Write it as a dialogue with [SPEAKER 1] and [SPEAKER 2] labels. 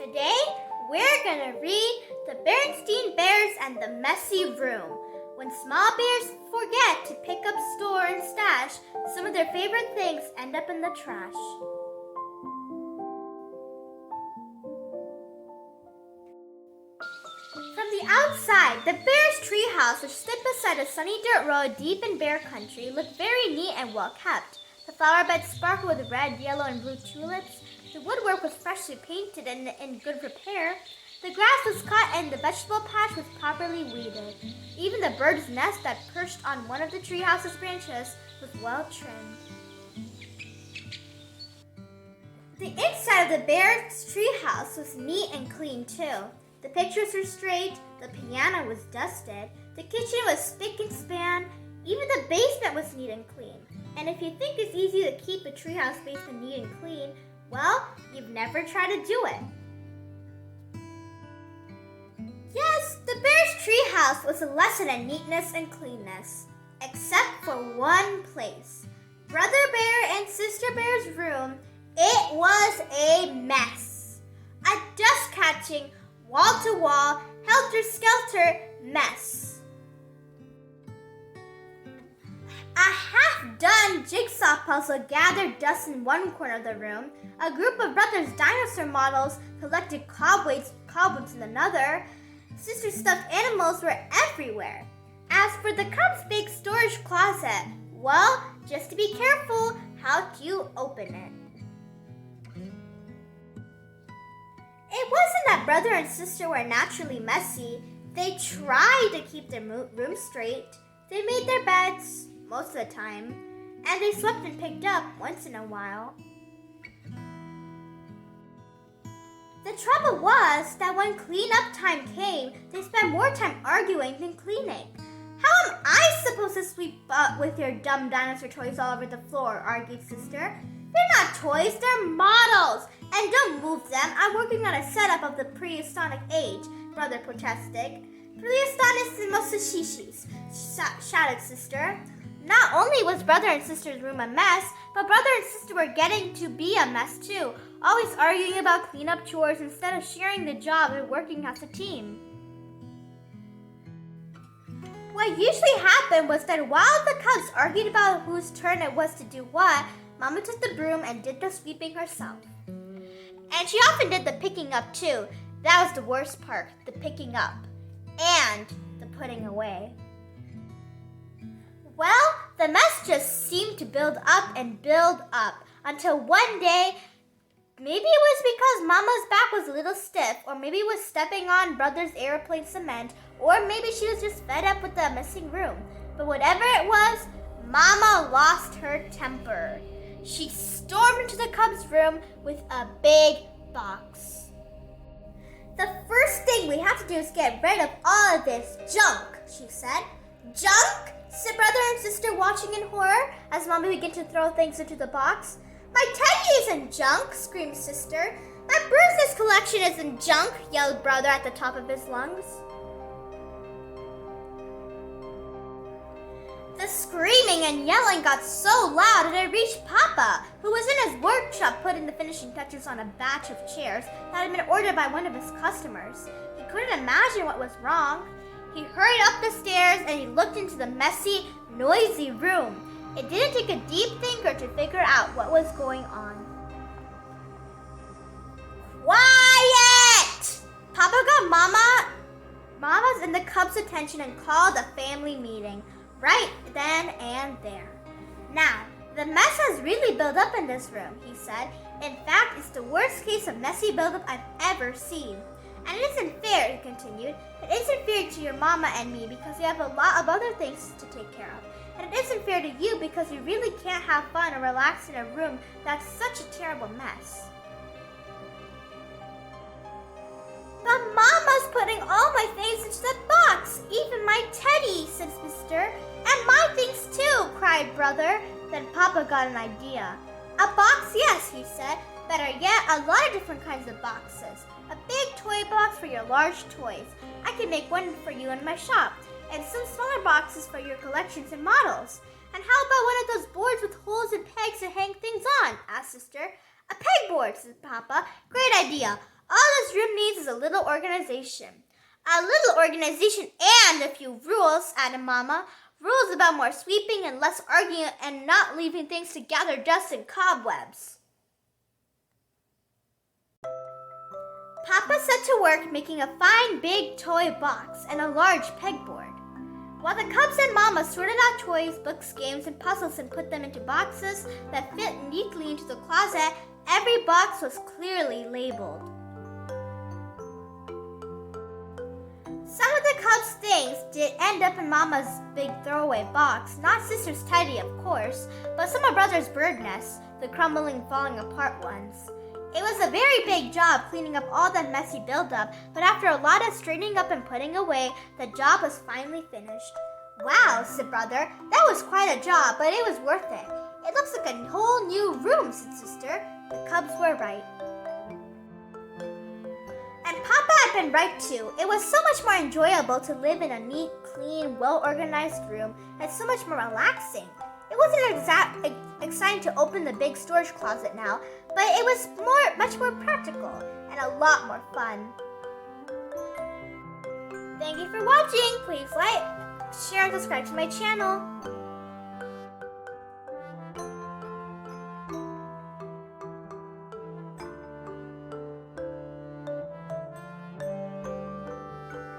[SPEAKER 1] Today, we're going to read The Berenstian Bears and the Messy Room. When small bears forget to pick up, store, and stash, some of their favorite things end up in the trash. From the outside, the bears' treehouse, which stood beside a sunny dirt road deep in bear country, looked very neat and well kept. The flower beds sparkled with red, yellow, and blue tulips. The woodwork was freshly painted and in good repair. The grass was cut and the vegetable patch was properly weeded. Even the bird's nest that perched on one of the treehouse's branches was well trimmed. The inside of the bear's treehouse was neat and clean too. The pictures were straight, the piano was dusted, the kitchen was spick and span, even the basement was neat and clean. And if you think it's easy to keep a treehouse basement neat and clean, well, you've never tried to do it. Yes, the bear's treehouse was a lesson in neatness and cleanness, except for one place. Brother Bear and Sister Bear's room, it was a mess. A dust-catching, wall-to-wall, helter-skelter mess. A half-done jigsaw puzzle gathered dust in one corner of the room. A group of brothers' dinosaur models collected cobwebs in another. Sister's stuffed animals were everywhere. As for the cub's big storage closet, well, just to be careful how you open it. It wasn't that brother and sister were naturally messy. They tried to keep their room straight. They made their beds most of the time, and they slept and picked up once in a while. The trouble was that when cleanup time came, they spent more time arguing than cleaning. How am I supposed to sweep up with your dumb dinosaur toys all over the floor? Argued Sister. They're not toys, they're models, and don't move them. I'm working on a setup of the prehistoric age, Brother protested. Prehistoricimos, shouted Sister. Not only was Brother and Sister's room a mess, but Brother and Sister were getting to be a mess too, always arguing about cleanup chores instead of sharing the job and working as a team. What usually happened was that while the cubs argued about whose turn it was to do what, Mama took the broom and did the sweeping herself. And she often did the picking up too. That was the worst part, the picking up and the putting away. Well, the mess just seemed to build up and build up until one day, maybe it was because Mama's back was a little stiff, or maybe it was stepping on Brother's airplane cement, or maybe she was just fed up with the missing room. But whatever it was, Mama lost her temper. She stormed into the cub's room with a big box. The first thing we have to do is get rid of all of this junk, she said. Junk? Said Brother and Sister, watching in horror as Mommy began to throw things into the box. My teddy isn't junk, screamed Sister. My bird's nest collection isn't junk, yelled Brother at the top of his lungs. The screaming and yelling got so loud that it reached Papa, who was in his workshop putting the finishing touches on a batch of chairs that had been ordered by one of his customers. He couldn't imagine what was wrong. He hurried up the stairs and he looked into the messy, noisy room. It didn't take a deep thinker to figure out what was going on. Quiet! Papa got Mama's and the cubs' attention and called a family meeting right then and there. Now, the mess has really built up in this room, he said. In fact, it's the worst case of messy buildup I've ever seen. And it isn't fair, he continued. It isn't fair to your mama and me because we have a lot of other things to take care of. And it isn't fair to you because you really can't have fun or relax in a room that's such a terrible mess. But Mama's putting all my things into the box, even my teddy, said Sister. And my things too, cried Brother. Then Papa got an idea. A box, yes, he said. Better yet, a lot of different kinds of boxes. A big toy box for your large toys. I can make one for you in my shop. And some smaller boxes for your collections and models. And how about one of those boards with holes and pegs to hang things on? Asked Sister. A pegboard, said Papa. Great idea. All Mama's room needs is a little organization. A little organization and a few rules, added Mama. Rules about more sweeping and less arguing and not leaving things to gather dust and cobwebs. Papa set to work making a fine big toy box and a large pegboard. While the cubs and Mama sorted out toys, books, games, and puzzles and put them into boxes that fit neatly into the closet, every box was clearly labeled. Some of the cubs' things did end up in Mama's big throwaway box, not Sister's tidy, of course, but some of Brother's bird nests, the crumbling, falling apart ones. It was a very big job cleaning up all that messy buildup, but after a lot of straightening up and putting away, the job was finally finished. Wow, said Brother, that was quite a job, but it was worth it. It looks like a whole new room, said Sister. The cubs were right. And Papa had been right too. It was so much more enjoyable to live in a neat, clean, well-organized room and so much more relaxing. It wasn't exciting to open the big storage closet now, but it was much more practical and a lot more fun. Thank you for watching. Please like, share, and subscribe to my channel.